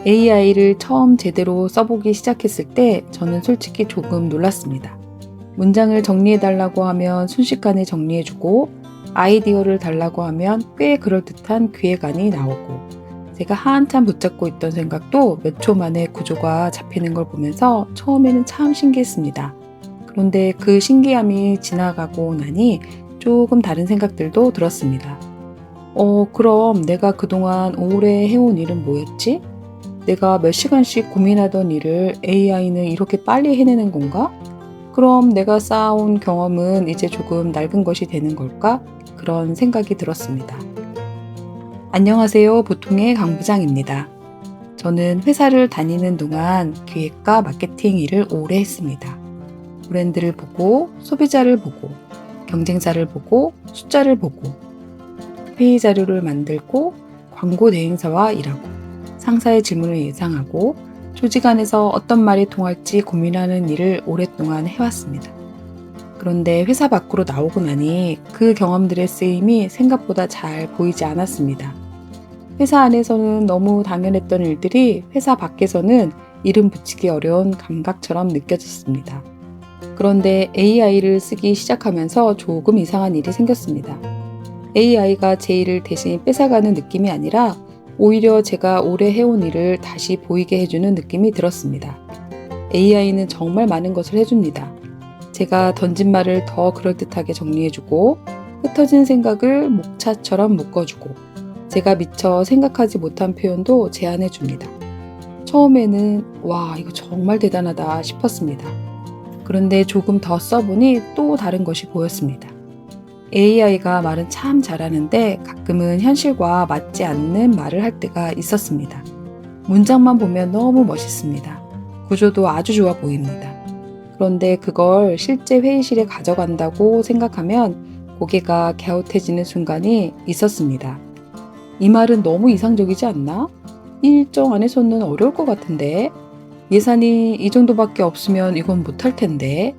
AI를 처음 제대로 써보기 시작했을 때 저는 솔직히 조금 놀랐습니다. 문장을 정리해달라고 하면 순식간에 정리해주고 아이디어를 달라고 하면 꽤 그럴듯한 기획안이 나오고 제가 한참 붙잡고 있던 생각도 몇 초 만에 구조가 잡히는 걸 보면서 처음에는 참 신기했습니다. 그런데 그 신기함이 지나가고 나니 조금 다른 생각들도 들었습니다. 그럼 내가 그동안 오래 해온 일은 뭐였지? 내가 몇 시간씩 고민하던 일을 AI는 이렇게 빨리 해내는 건가? 그럼 내가 쌓아온 경험은 이제 조금 낡은 것이 되는 걸까? 그런 생각이 들었습니다. 안녕하세요. 보통의 강 부장입니다. 저는 회사를 다니는 동안 기획과 마케팅 일을 오래 했습니다. 브랜드를 보고, 소비자를 보고, 경쟁사를 보고, 숫자를 보고, 회의 자료를 만들고, 광고 대행사와 일하고, 상사의 질문을 예상하고, 조직 안에서 어떤 말이 통할지 고민하는 일을 오랫동안 해왔습니다. 그런데 회사 밖으로 나오고 나니 그 경험들의 쓰임이 생각보다 잘 보이지 않았습니다. 회사 안에서는 너무 당연했던 일들이 회사 밖에서는 이름 붙이기 어려운 감각처럼 느껴졌습니다. 그런데 AI를 쓰기 시작하면서 조금 이상한 일이 생겼습니다. AI가 제 일을 대신 뺏어가는 느낌이 아니라 오히려 제가 오래 해온 일을 다시 보이게 해주는 느낌이 들었습니다. AI는 정말 많은 것을 해줍니다. 제가 던진 말을 더 그럴듯하게 정리해주고 흩어진 생각을 목차처럼 묶어주고 제가 미처 생각하지 못한 표현도 제안해줍니다. 처음에는 와, 이거 정말 대단하다 싶었습니다. 그런데 조금 더 써보니 또 다른 것이 보였습니다. AI가 말은 참 잘하는데 가끔은 현실과 맞지 않는 말을 할 때가 있었습니다. 문장만 보면 너무 멋있습니다. 구조도 아주 좋아 보입니다. 그런데 그걸 실제 회의실에 가져간다고 생각하면 고개가 갸웃해지는 순간이 있었습니다. 이 말은 너무 이상적이지 않나? 이 일정 안에서는 어려울 것 같은데? 예산이 이 정도밖에 없으면 이건 못할 텐데?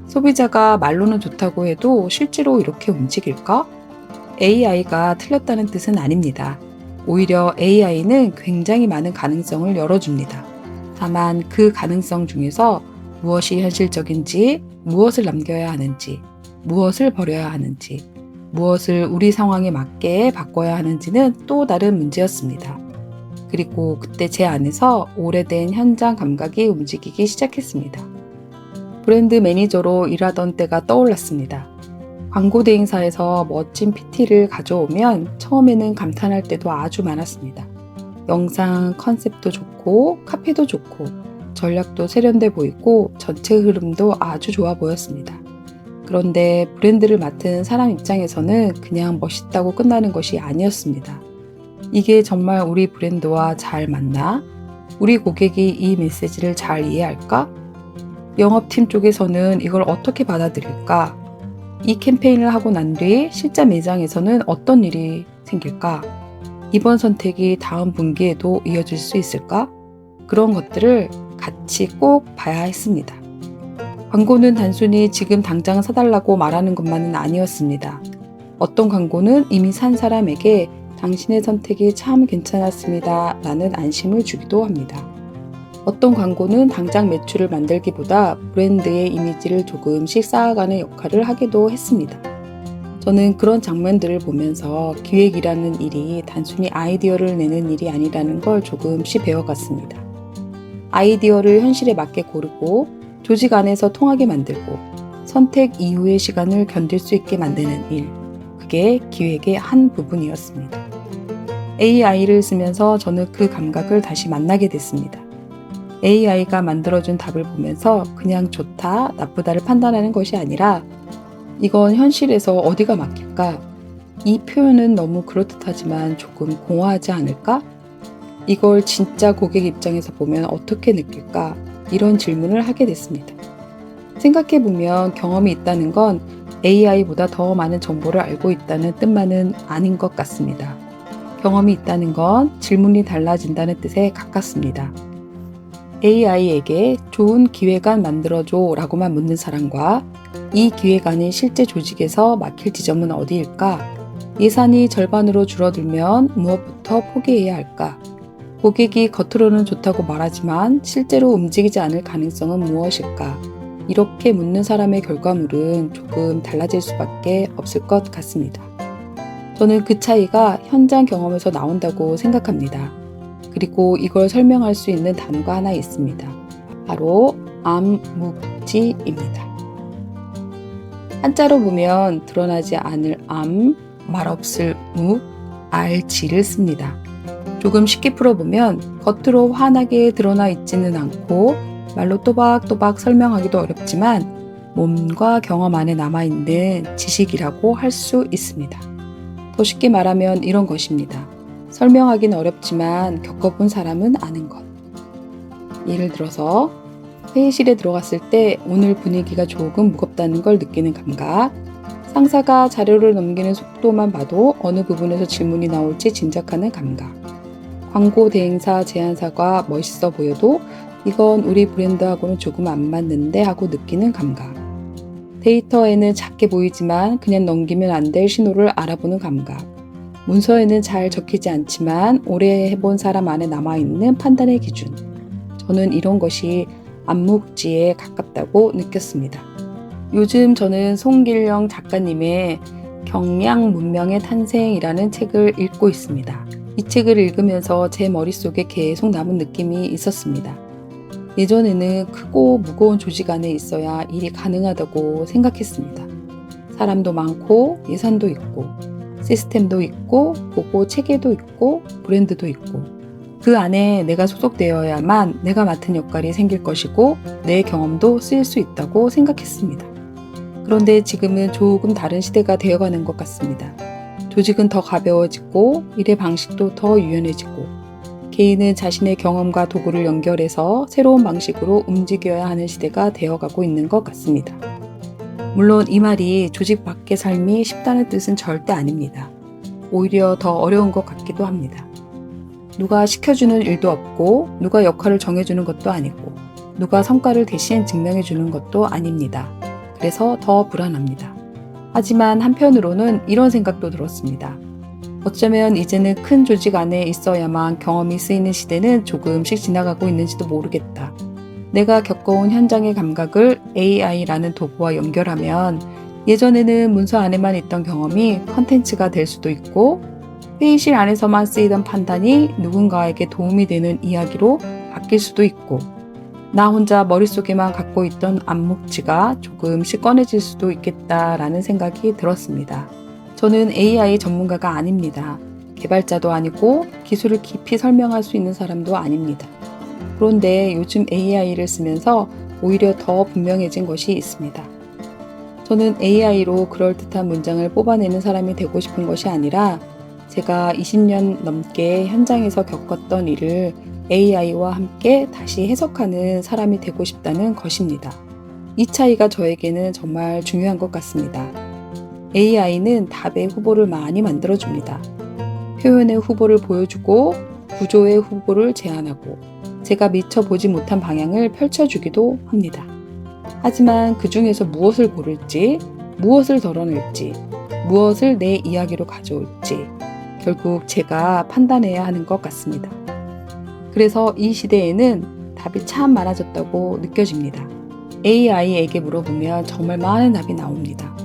소비자가 말로는 좋다고 해도 실제로 이렇게 움직일까? AI가 틀렸다는 뜻은 아닙니다. 오히려 AI는 굉장히 많은 가능성을 열어줍니다. 다만 그 가능성 중에서 무엇이 현실적인지, 무엇을 남겨야 하는지, 무엇을 버려야 하는지, 무엇을 우리 상황에 맞게 바꿔야 하는지는 또 다른 문제였습니다. 그리고 그때 제 안에서 오래된 현장 감각이 움직이기 시작했습니다. 브랜드 매니저로 일하던 때가 떠올랐습니다. 광고 대행사에서 멋진 PT를 가져오면 처음에는 감탄할 때도 아주 많았습니다. 영상 컨셉도 좋고, 카피도 좋고, 전략도 세련돼 보이고, 전체 흐름도 아주 좋아 보였습니다. 그런데 브랜드를 맡은 사람 입장에서는 그냥 멋있다고 끝나는 것이 아니었습니다. 이게 정말 우리 브랜드와 잘 맞나? 우리 고객이 이 메시지를 잘 이해할까? 영업팀 쪽에서는 이걸 어떻게 받아들일까? 이 캠페인을 하고 난 뒤 실제 매장에서는 어떤 일이 생길까? 이번 선택이 다음 분기에도 이어질 수 있을까? 그런 것들을 같이 꼭 봐야 했습니다. 광고는 단순히 지금 당장 사달라고 말하는 것만은 아니었습니다. 어떤 광고는 이미 산 사람에게 당신의 선택이 참 괜찮았습니다 라는 안심을 주기도 합니다. 어떤 광고는 당장 매출을 만들기보다 브랜드의 이미지를 조금씩 쌓아가는 역할을 하기도 했습니다. 저는 그런 장면들을 보면서 기획이라는 일이 단순히 아이디어를 내는 일이 아니라는 걸 조금씩 배워갔습니다. 아이디어를 현실에 맞게 고르고 조직 안에서 통하게 만들고 선택 이후의 시간을 견딜 수 있게 만드는 일, 그게 기획의 한 부분이었습니다. AI를 쓰면서 저는 그 감각을 다시 만나게 됐습니다. AI가 만들어준 답을 보면서 그냥 좋다, 나쁘다를 판단하는 것이 아니라 이건 현실에서 어디가 막힐까? 이 표현은 너무 그럴듯하지만 조금 공허하지 않을까? 이걸 진짜 고객 입장에서 보면 어떻게 느낄까? 이런 질문을 하게 됐습니다. 생각해보면 경험이 있다는 건 AI보다 더 많은 정보를 알고 있다는 뜻만은 아닌 것 같습니다. 경험이 있다는 건 질문이 달라진다는 뜻에 가깝습니다. AI에게 좋은 기획안 만들어줘 라고만 묻는 사람과 이 기획안이 실제 조직에서 막힐 지점은 어디일까? 예산이 절반으로 줄어들면 무엇부터 포기해야 할까? 고객이 겉으로는 좋다고 말하지만 실제로 움직이지 않을 가능성은 무엇일까? 이렇게 묻는 사람의 결과물은 조금 달라질 수밖에 없을 것 같습니다. 저는 그 차이가 현장 경험에서 나온다고 생각합니다. 그리고 이걸 설명할 수 있는 단어가 하나 있습니다. 바로 암묵지입니다. 한자로 보면 드러나지 않을 암, 말없을 묵, 알지를 씁니다. 조금 쉽게 풀어보면 겉으로 환하게 드러나 있지는 않고 말로 또박또박 설명하기도 어렵지만 몸과 경험 안에 남아있는 지식이라고 할 수 있습니다. 더 쉽게 말하면 이런 것입니다. 설명하긴 어렵지만 겪어본 사람은 아는 것. 예를 들어서 회의실에 들어갔을 때 오늘 분위기가 조금 무겁다는 걸 느끼는 감각, 상사가 자료를 넘기는 속도만 봐도 어느 부분에서 질문이 나올지 짐작하는 감각, 광고 대행사 제안사가 멋있어 보여도 이건 우리 브랜드하고는 조금 안 맞는데 하고 느끼는 감각, 데이터에는 작게 보이지만 그냥 넘기면 안 될 신호를 알아보는 감각, 문서에는 잘 적히지 않지만 오래 해본 사람 안에 남아있는 판단의 기준. 저는 이런 것이 암묵지에 가깝다고 느꼈습니다. 요즘 저는 송길영 작가님의 경량 문명의 탄생이라는 책을 읽고 있습니다. 이 책을 읽으면서 제 머릿속에 계속 남은 느낌이 있었습니다. 예전에는 크고 무거운 조직 안에 있어야 일이 가능하다고 생각했습니다. 사람도 많고 예산도 있고 시스템도 있고 보고 체계도 있고 브랜드도 있고 그 안에 내가 소속되어야만 내가 맡은 역할이 생길 것이고 내 경험도 쓰일 수 있다고 생각했습니다. 그런데 지금은 조금 다른 시대가 되어가는 것 같습니다. 조직은 더 가벼워지고 일의 방식도 더 유연해지고 개인은 자신의 경험과 도구를 연결해서 새로운 방식으로 움직여야 하는 시대가 되어가고 있는 것 같습니다. 물론 이 말이 조직 밖의 삶이 쉽다는 뜻은 절대 아닙니다. 오히려 더 어려운 것 같기도 합니다. 누가 시켜주는 일도 없고 누가 역할을 정해주는 것도 아니고 누가 성과를 대신 증명해주는 것도 아닙니다. 그래서 더 불안합니다. 하지만 한편으로는 이런 생각도 들었습니다. 어쩌면 이제는 큰 조직 안에 있어야만 경험이 쓰이는 시대는 조금씩 지나가고 있는지도 모르겠다. 내가 겪어온 현장의 감각을 AI라는 도구와 연결하면 예전에는 문서 안에만 있던 경험이 컨텐츠가 될 수도 있고 회의실 안에서만 쓰이던 판단이 누군가에게 도움이 되는 이야기로 바뀔 수도 있고 나 혼자 머릿속에만 갖고 있던 암묵지가 조금씩 꺼내질 수도 있겠다라는 생각이 들었습니다. 저는 AI 전문가가 아닙니다. 개발자도 아니고 기술을 깊이 설명할 수 있는 사람도 아닙니다. 그런데 요즘 AI를 쓰면서 오히려 더 분명해진 것이 있습니다. 저는 AI로 그럴듯한 문장을 뽑아내는 사람이 되고 싶은 것이 아니라 제가 20년 넘게 현장에서 겪었던 일을 AI와 함께 다시 해석하는 사람이 되고 싶다는 것입니다. 이 차이가 저에게는 정말 중요한 것 같습니다. AI는 답의 후보를 많이 만들어줍니다. 표현의 후보를 보여주고 구조의 후보를 제안하고 제가 미처 보지 못한 방향을 펼쳐주기도 합니다. 하지만 그 중에서 무엇을 고를지, 무엇을 덜어낼지, 무엇을 내 이야기로 가져올지 결국 제가 판단해야 하는 것 같습니다. 그래서 이 시대에는 답이 참 많아졌다고 느껴집니다. AI에게 물어보면 정말 많은 답이 나옵니다.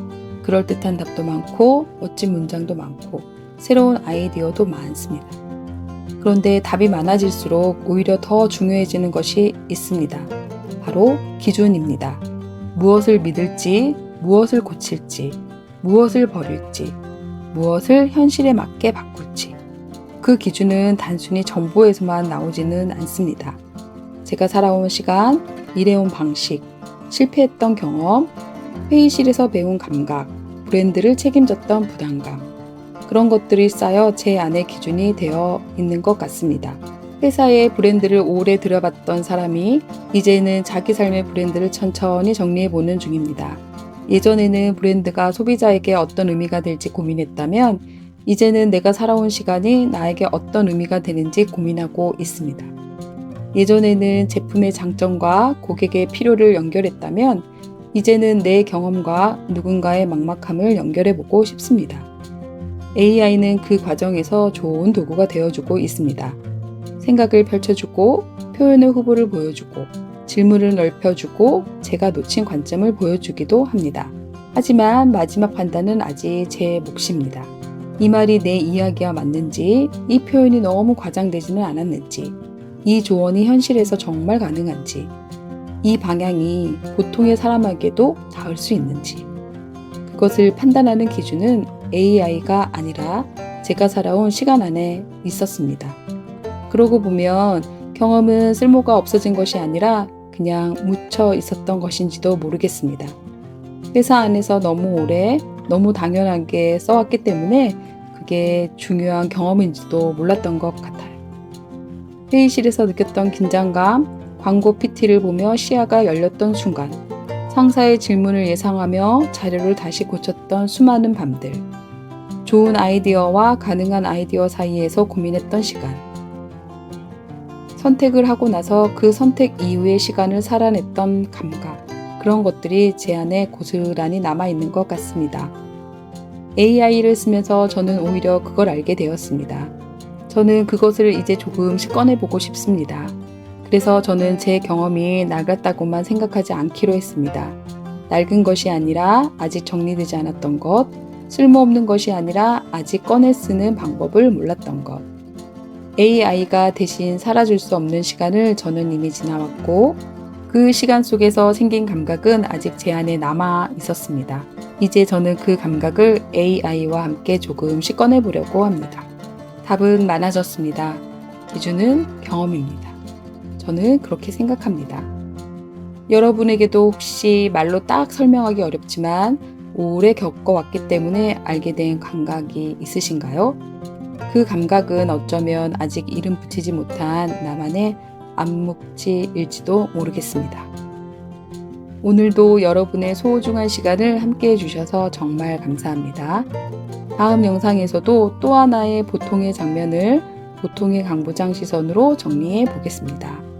그럴듯한 답도 많고 멋진 문장도 많고 새로운 아이디어도 많습니다. 그런데 답이 많아질수록 오히려 더 중요해지는 것이 있습니다. 바로 기준입니다. 무엇을 믿을지, 무엇을 고칠지, 무엇을 버릴지, 무엇을 현실에 맞게 바꿀지. 그 기준은 단순히 정보에서만 나오지는 않습니다. 제가 살아온 시간, 일해온 방식, 실패했던 경험, 회의실에서 배운 감각, 브랜드를 책임졌던 부담감, 그런 것들이 쌓여 제 안의 기준이 되어 있는 것 같습니다. 회사의 브랜드를 오래 들여봤던 사람이 이제는 자기 삶의 브랜드를 천천히 정리해보는 중입니다. 예전에는 브랜드가 소비자에게 어떤 의미가 될지 고민했다면 이제는 내가 살아온 시간이 나에게 어떤 의미가 되는지 고민하고 있습니다. 예전에는 제품의 장점과 고객의 필요를 연결했다면 이제는 내 경험과 누군가의 막막함을 연결해보고 싶습니다. AI는 그 과정에서 좋은 도구가 되어주고 있습니다. 생각을 펼쳐주고 표현의 후보를 보여주고 질문을 넓혀주고 제가 놓친 관점을 보여주기도 합니다. 하지만 마지막 판단은 아직 제 몫입니다. 이 말이 내 이야기와 맞는지, 이 표현이 너무 과장되지는 않았는지, 이 조언이 현실에서 정말 가능한지, 이 방향이 보통의 사람에게도 닿을 수 있는지, 그것을 판단하는 기준은 AI가 아니라 제가 살아온 시간 안에 있었습니다. 그러고 보면 경험은 쓸모가 없어진 것이 아니라 그냥 묻혀 있었던 것인지도 모르겠습니다. 회사 안에서 너무 오래, 너무 당연하게 써왔기 때문에 그게 중요한 경험인지도 몰랐던 것 같아요. 회의실에서 느꼈던 긴장감, 광고 PT를 보며 시야가 열렸던 순간, 상사의 질문을 예상하며 자료를 다시 고쳤던 수많은 밤들, 좋은 아이디어와 가능한 아이디어 사이에서 고민했던 시간, 선택을 하고 나서 그 선택 이후의 시간을 살아냈던 감각, 그런 것들이 제 안에 고스란히 남아있는 것 같습니다. AI를 쓰면서 저는 오히려 그걸 알게 되었습니다. 저는 그것을 이제 조금씩 꺼내보고 싶습니다. 그래서 저는 제 경험이 낡았다고만 생각하지 않기로 했습니다. 낡은 것이 아니라 아직 정리되지 않았던 것, 쓸모없는 것이 아니라 아직 꺼내 쓰는 방법을 몰랐던 것. AI가 대신 사라질 수 없는 시간을 저는 이미 지나왔고 그 시간 속에서 생긴 감각은 아직 제 안에 남아 있었습니다. 이제 저는 그 감각을 AI와 함께 조금씩 꺼내보려고 합니다. 답은 많아졌습니다. 기준은 경험입니다. 저는 그렇게 생각합니다. 여러분에게도 혹시 말로 딱 설명하기 어렵지만 오래 겪어왔기 때문에 알게 된 감각이 있으신가요? 그 감각은 어쩌면 아직 이름 붙이지 못한 나만의 암묵지일지도 모르겠습니다. 오늘도 여러분의 소중한 시간을 함께 해주셔서 정말 감사합니다. 다음 영상에서도 또 하나의 보통의 장면을 보통의 강부장 시선으로 정리해 보겠습니다.